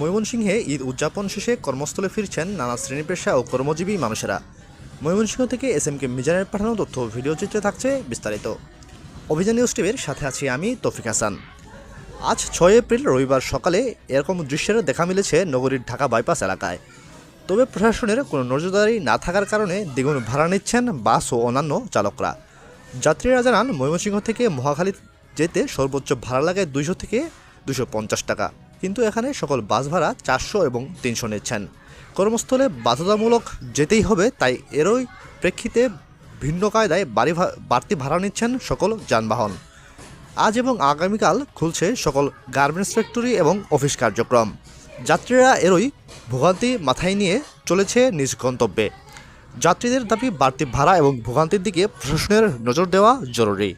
ময়মনসিংহে ঈদ উদযাপন শেষে কর্মস্থলে ফিরছেন নানা শ্রেণী পেশা ও কর্মজীবী মানুষেরা। ময়মনসিংহ থেকে এসএমকে মিজানের পাঠানো তথ্য ভিডিও চিত্রে থাকছে বিস্তারিত। অভিযান নিউজ টিভির সাথে আছি আমি তৌফিক হাসান। আজ 6 এপ্রিল রবিবার সকালে এরকম দৃশ্যের দেখা মিলেছে নগরীর ঢাকা বাইপাস এলাকায়। তবে প্রশাসনের কোনো নজরদারি না থাকার কারণে দ্বিগুণ ভাড়া নিচ্ছেন বাস ও অন্যান্য চালকরা। যাত্রীরা জানান, ময়মনসিংহ থেকে মহাখালী যেতে সর্বোচ্চ ভাড়া লাগে 200 থেকে 250 টাকা, কিন্তু এখানে সকল বাস ভাড়া 400 এবং 300 নিচ্ছেন। কর্মস্থলে বাধ্যতামূলক যেতেই হবে, তাই এরই প্রেক্ষিতে ভিন্ন কায়দায় বাড়তি ভাড়া নিচ্ছেন সকল যানবাহন। আজ এবং আগামীকাল খুলছে সকল গার্মেন্টস ফ্যাক্টরি এবং অফিস কার্যক্রম। যাত্রীরা এরই ভোগান্তি মাথায় নিয়ে চলেছে নিজ গন্তব্যে। যাত্রীদের দাবি, বাড়তি ভাড়া এবং ভোগান্তির দিকে প্রশাসনের নজর দেওয়া জরুরি।